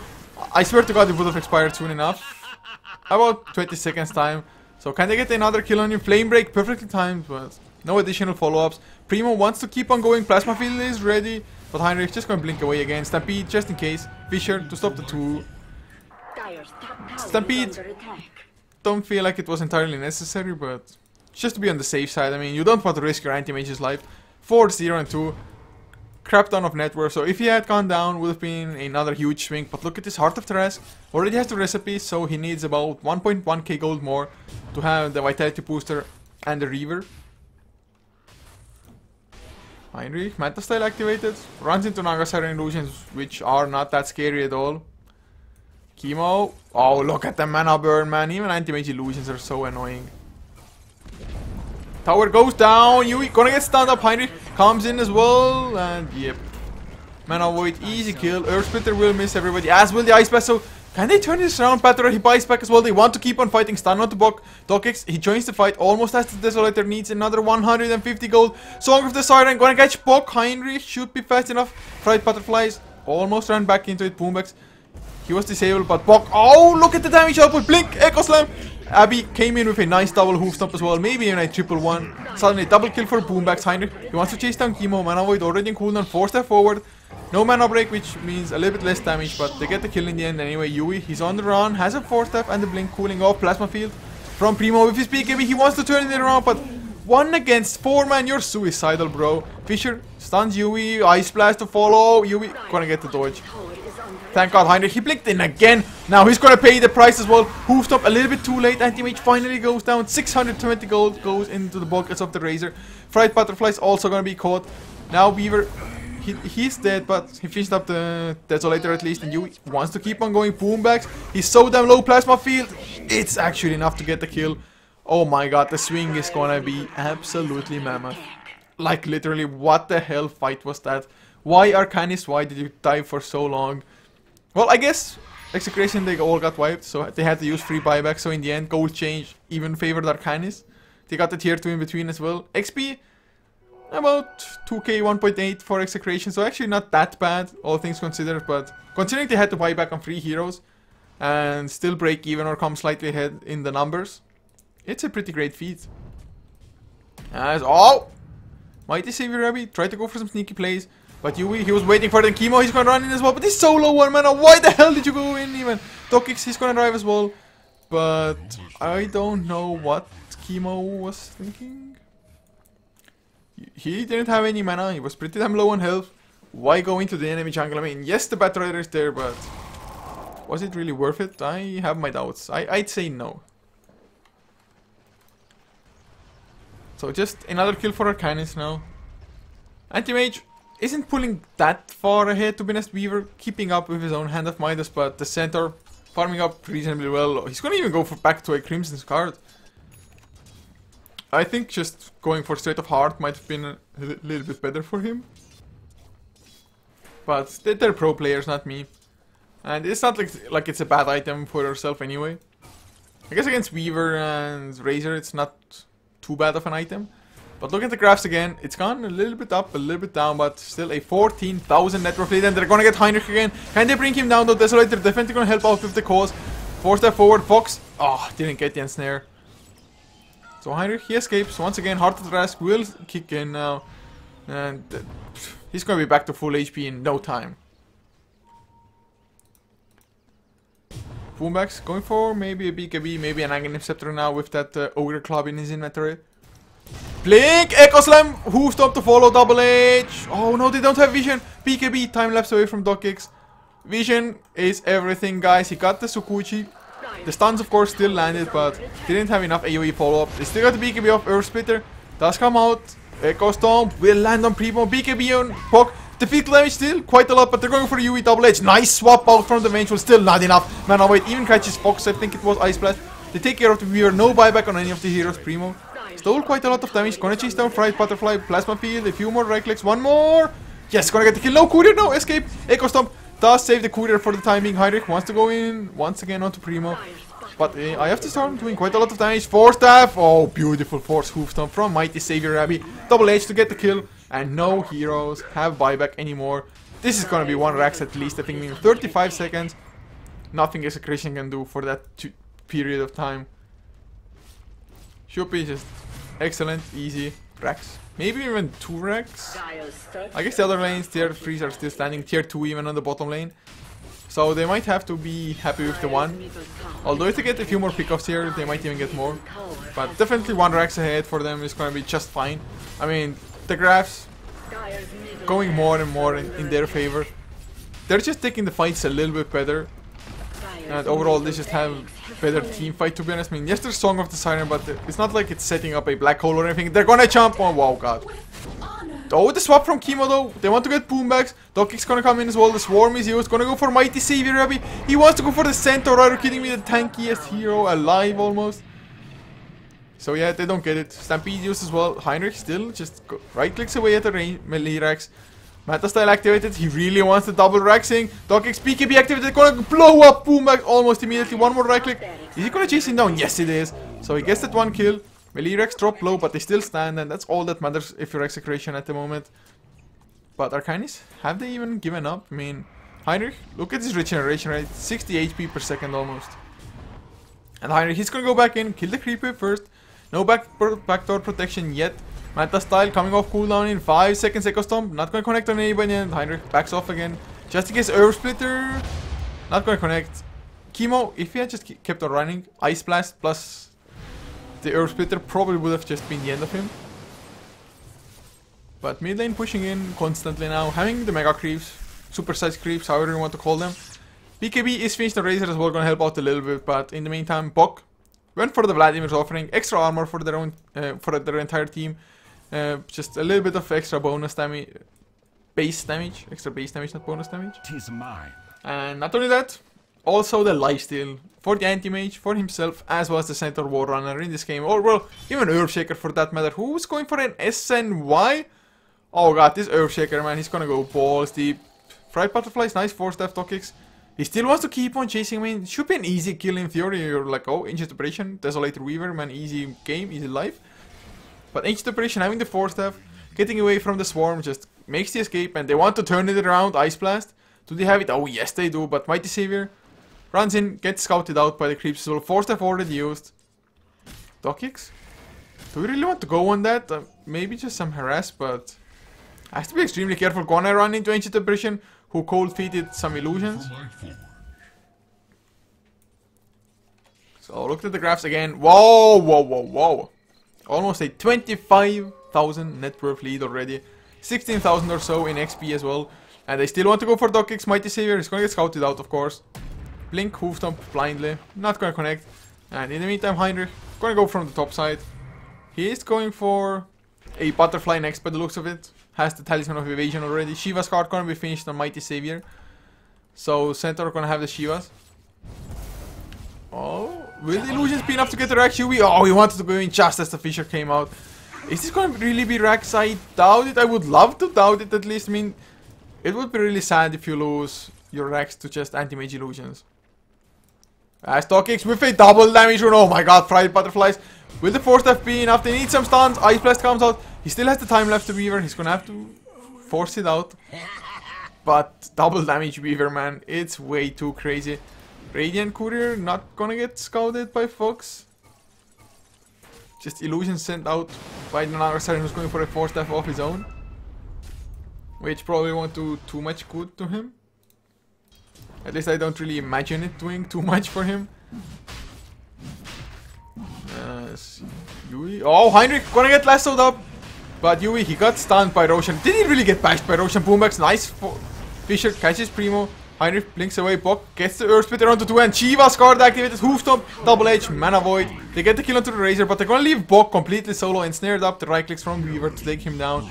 I swear to god it would have expired soon enough. About 20 seconds time. So can they get another kill on him? Flame break perfectly timed, but no additional follow-ups. Primo wants to keep on going, Plasma Field is ready. But Heinrich just gonna blink away again. Stampede just in case. Fisher to stop the 2. Stampede, don't feel like it was entirely necessary, but just to be on the safe side. I mean, you don't want to risk your anti-mage's life. 4-0 and 2. Crap ton of net worth, so if he had gone down, would have been another huge swing. But look at this Heart of Teras. Already has the recipe, so he needs about 1.1k gold more to have the vitality booster and the Reaver. Heinrich, Manta style activated. Runs into Nagasarian illusions, which are not that scary at all. Chemo. Oh, look at the mana burn, man. Even anti-mage illusions are so annoying. Tower goes down. Yui gonna get stunned up. Heinrich comes in as well. And yep. Mana Void, easy kill. Earth Splitter will miss everybody, as will the Ice Blast. So can they turn this around? Patera, he buys back as well. They want to keep on fighting. Stun on the Dokix. He joins the fight. Almost as the Desolator needs another 150 gold. Song of the Siren. Gonna catch Bok. Heinrich should be fast enough. Fright Butterflies. Almost ran back into it. Boombax. He was disabled, but Bok. Oh, look at the damage output. Blink. Echo Slam. Abby came in with a nice double hoof stomp as well. Maybe even a 1-1. Suddenly double kill for Boombax. Heinrich. He wants to chase down Chemo. Mana Void already in cooldown. 4 step forward. No mana break, which means a little bit less damage, but they get the kill in the end anyway. Yui, he's on the run, has a 4 step and the blink cooling off. Plasma Field from Primo with his BKB. He wants to turn it around, but 1 against 4, man. You're suicidal, bro. Fisher stuns Yui. Ice Blast to follow. Yui gonna get the dodge. Thank god, Heinrich. He blinked in again. Now he's gonna pay the price as well. Hoof stop a little bit too late. Anti-mage finally goes down. 620 gold goes into the buckets of the Razor. Fright Butterflies also gonna be caught. Now Weaver. He's dead, but he finished up the Desolator at least, and Yui wants to keep on going. Boombax. He's so damn low. Plasma Field. It's actually enough to get the kill. Oh my god, the swing is gonna be absolutely mammoth. Like literally, what the hell fight was that? Why Arcanys? Why did you dive for so long? Well, I guess Execration they all got wiped, so they had to use free buyback. So in the end, gold change even favored Arcanys. They got the tier 2 in between as well. XP. About 2k 1.8 for Execration, so actually not that bad, all things considered, but considering they had to buy back on 3 heroes and still break even or come slightly ahead in the numbers, it's a pretty great feat. As oh! Mighty Savior Rabbi tried to go for some sneaky plays, but Yui, he was waiting for the Chemo, he's gonna run in as well, but he's so low on mana. Why the hell did you go in even? Dokix, he's gonna drive as well, but I don't know what Chemo was thinking. He didn't have any mana, he was pretty damn low on health. Why go into the enemy jungle? I mean, yes, the Bat Rider is there, but was it really worth it? I have my doubts. I'd say no. So just another kill for Arcanys now. Anti-Mage isn't pulling that far ahead, to be honest. Weaver keeping up with his own Hand of Midas, but the center farming up reasonably well. He's gonna even go for back to a Crimson's card. I think just going for Straight of Heart might have been a little bit better for him. But they're pro players, not me. And it's not like it's a bad item for yourself anyway. I guess against Weaver and Razor it's not too bad of an item. But look at the graphs again. It's gone a little bit up, a little bit down, but still a 14,000 net worth lead. And they're gonna get Heinrich again. Can they bring him down though? Desolator definitely gonna help out with the cause. 4 step forward. Fox. Oh, didn't get the ensnare. So Heinrich, he escapes. Once again, Heart of the Rask will kick in now. And he's going to be back to full HP in no time. Boombax going for maybe a BKB, maybe an Aghanim Scepter now with that Ogre Club in his inventory. Blink, Echo Slam, Hoof Stomp to follow, Double H. Oh no, they don't have vision. BKB, time lapse away from DocX. Vision is everything, guys. He got the Sukuchi. The stuns, of course, still landed, but didn't have enough AoE follow-up. They still got the BKB off. Earth Splitter does come out. Echo Stomp will land on Primo. BKB on Pok. The physical damage still quite a lot, but they're going for the UE Double Edge. Nice swap out from the Vengeful. Still not enough. Man, oh wait, even catches Fox. I think it was Ice Blast. They take care of the Weaver. No buyback on any of the heroes. Primo stole quite a lot of damage. Gonna chase down Fright Butterfly. Plasma Field. A few more right clicks. One more. Yes, gonna get the kill. No Courier. No escape. Echo Stomp does save the Courier for the time being. Heinrich wants to go in once again onto Primo. But I have to start doing quite a lot of damage. Force Staff. Oh, beautiful Force Hoof Stomp from Mighty Savior Rabbi. Double Edge to get the kill. And no heroes have buyback anymore. This is gonna be one Rax at least. I think in 35 seconds. Nothing Execration can do for that period of time. Should be just excellent, easy Rax. Maybe even 2 Rax. I guess the other lanes, tier 3s are still standing. Tier 2 even on the bottom lane. So they might have to be happy with the 1. Although if they get a few more pickoffs here, they might even get more. But definitely 1 Rax ahead for them is gonna be just fine. I mean, the graphs going more and more in their favor. They're just taking the fights a little bit better. And overall they just have better team fight, to be honest. I mean, yes, there's Song of the Siren, but it's not like it's setting up a black hole or anything. They're gonna jump. Oh, wow, god. Oh, the swap from Chemo though. They want to get boombacks. DocX gonna come in as well. The Swarm is used. Gonna go for Mighty Savior Rabbi. He wants to go for the Centaur. Are you kidding me? The tankiest hero alive almost. So yeah, they don't get it. Stampede used as well. Heinrich still just right clicks away at the melee Rax. Meta style activated. He really wants the double Raxing. DocX BKB activated. Gonna blow up Boomback almost immediately. One more right click. Is he gonna chase him down? Yes, it is. So he gets that 1 kill. Melee Rax drop low, but they still stand, and that's all that matters if you're Execration at the moment. But Arcanys, have they even given up? I mean, Heinrich, look at his regeneration rate. 60 HP per second almost. And Heinrich, he's gonna go back in, kill the creeper first. No backdoor protection yet. Manta style coming off cooldown in 5 seconds. Echo Stomp, not gonna connect on anybody, and Heinrich backs off again. Just in case Earth Splitter, not gonna connect. Chemo, if he had just kept on running, Ice Blast plus the Earth Splitter probably would have just been the end of him. But mid lane pushing in constantly now, having the mega creeps, supersized creeps, however you want to call them. BKB is finished on Razor as well, gonna help out a little bit, but in the meantime, Bok went for the Vladimir's offering, extra armor for their own, for their entire team. Just a little bit of extra bonus damage, base damage, extra base damage, not bonus damage. 'Tis mine. And not only that, also the lifesteal for the anti-mage, for himself, as well as the Centaur War Runner in this game. Or, well, even Earthshaker for that matter. Who's going for an SNY? Oh god, this Earthshaker, man, he's gonna go balls deep. Fright Butterflies, nice 4-step DocX. He still wants to keep on chasing. I mean, it should be an easy kill in theory. You're like, oh, Ancient Operation, Desolator Weaver, man, easy game, easy life. But Ancient Operation, having the 4-staff, getting away from the Swarm, just makes the escape, and they want to turn it around. Ice Blast. Do they have it? Oh, yes, they do. But Mighty Savior runs in, gets scouted out by the creeps. So 4-staff already used. DocX? Do we really want to go on that? Maybe just some harass, but I have to be extremely careful. Gonna run into Ancient Operation, who cold-feeded some illusions. So look at the graphs again. Whoa, whoa, whoa, whoa. Almost a 25,000 net worth lead already. 16,000 or so in XP as well. And they still want to go for DocX. Mighty Savior is going to get scouted out, of course. Blink, Hoof Stomp blindly. Not going to connect. And in the meantime, Heinrich going to go from the top side. He is going for a Butterfly next by the looks of it. Has the Talisman of Evasion already. Shiva's card going to be finished on Mighty Savior. So Centaur going to have the Shivas. Oh, will the illusions be enough to get the Rax UV? Oh, he wanted to go in just as the Fisher came out. Is this going to really be Rax? I doubt it. I would love to doubt it at least. I mean, it would be really sad if you lose your Rax to just anti-mage illusions. As DocX with a double damage rune. Oh my god, Fried Butterflies. Will the 4-staff be enough? They need some stuns. Ice Blast comes out. He still has the time left to Weaver. He's gonna have to force it out. But double damage Weaver, man. It's way too crazy. Radiant Courier not gonna get scouted by Fox. Just illusion sent out by the Nagasari, who's going for a 4-staff of his own. Which probably won't do too much good to him. At least I don't really imagine it doing too much for him. as Yui. Oh, Heinrich gonna get lassoed up. But Yui, he got stunned by Roshan. Did he really get bashed by Roshan? Boombacks, nice. Fisher catches Primo. Heinrich blinks away. Bok gets the Earth Splitter onto 2 and Shiva's card activated. Hoofstomp, Double Edge, Mana Void. They get the kill onto the Razor, but they're gonna leave Bok completely solo and snared up. The right clicks from Weaver to take him down.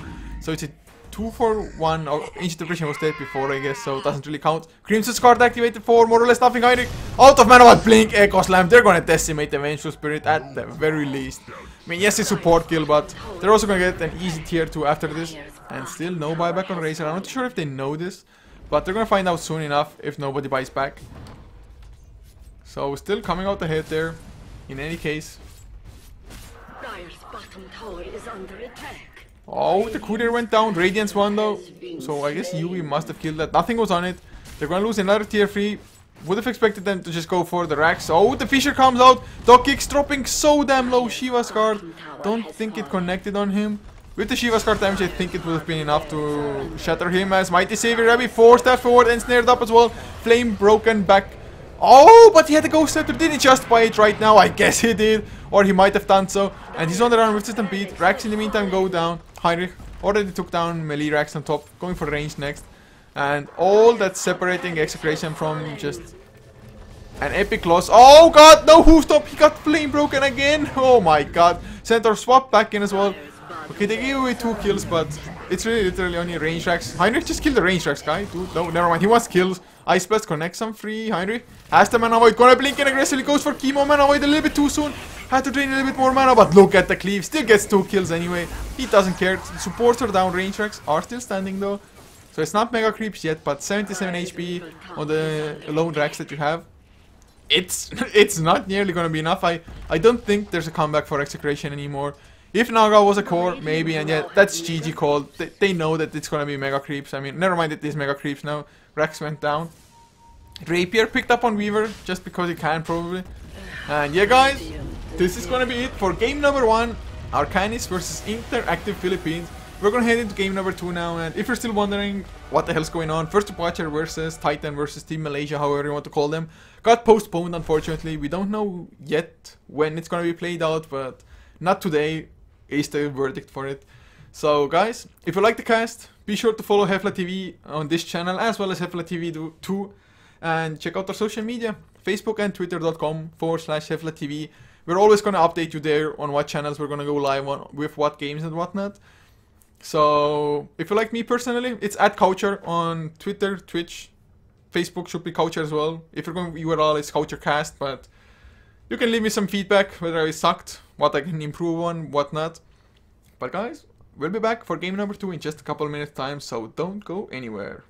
So it's a 2-for-1. Oh, Ancient Depression was dead before, I guess, so it doesn't really count. Crimson's card activated for more or less nothing. Heinrich out of mana, but Blink, Echo Slam. They're gonna decimate the Vengeful Spirit at the very least. I mean, yes, it's support kill, but they're also gonna get an easy tier 2 after this. And still no buyback on Razor. I'm not sure if they know this, but they're gonna find out soon enough if nobody buys back. So still coming out ahead there, in any case. Dire's bottom tower is under attack. Oh, the Courier went down. Radiance won though. So I guess Yui must have killed that. Nothing was on it. They're gonna lose another tier 3. Would have expected them to just go for the racks. Oh, the Fisher comes out. Dog kicks dropping so damn low. Shiva's card. Don't think it connected on him. With the Shiva's card damage, I think it would have been enough to shatter him as Mighty Savior Rabbi forced that forward and snared up as well. Flame broken back. Oh, but he had a Ghost Scepter. Did he just buy it right now? I guess he did. Or he might have done so. And he's on the run with System Beat. Rax in the meantime go down. Heinrich already took down melee Rax on top. Going for range next. And all that's separating Execration from just an epic loss. Oh god, no Hoofstop. He got flame broken again. Oh my god. Centaur swap back in as well. Okay, they gave away 2 kills, but it's really literally only range Rax. Heinrich just killed the range Rax guy. Dude, no, never mind. He wants kills. Ice Blast connects some free. Heinrich has the Mana Void. Gonna blink and aggressively goes for Chemo. Mana Void a little bit too soon. Had to drain a little bit more mana, but look at the cleave. Still gets 2 kills anyway. He doesn't care. Supports are down. Range Rax are still standing though. So it's not mega creeps yet, but 77 HP on the lone Rax that you have. It's not nearly gonna be enough. I don't think there's a comeback for Execration anymore. If Naga was a core, maybe, and yet that's GG called. They know that it's gonna be mega creeps. I mean, never mind it is mega creeps now. Rax went down. Rapier picked up on Weaver just because he can probably. And yeah guys, this is gonna be it for game number 1. Arcanys versus Interactive Philippines. We're gonna head into game number 2 now, and if you're still wondering what the hell's going on, First to Watcher versus Titan versus Team Malaysia, however you want to call them, got postponed unfortunately. We don't know yet when it's gonna be played out, but not today is the verdict for it. So guys, if you like the cast, be sure to follow HeflaTV on this channel as well as HeflaTV too, and check out our social media, Facebook and Twitter.com/HeflaTV. We're always gonna update you there on what channels we're gonna go live on with what games and whatnot. So if you like me personally, it's @Coucher on Twitter, Twitch, Facebook should be Coucher as well. If you're going URL, it's CoucherCast, but you can leave me some feedback whether I sucked, what I can improve on, whatnot. But guys, we'll be back for game number 2 in just a couple of minutes time, so don't go anywhere.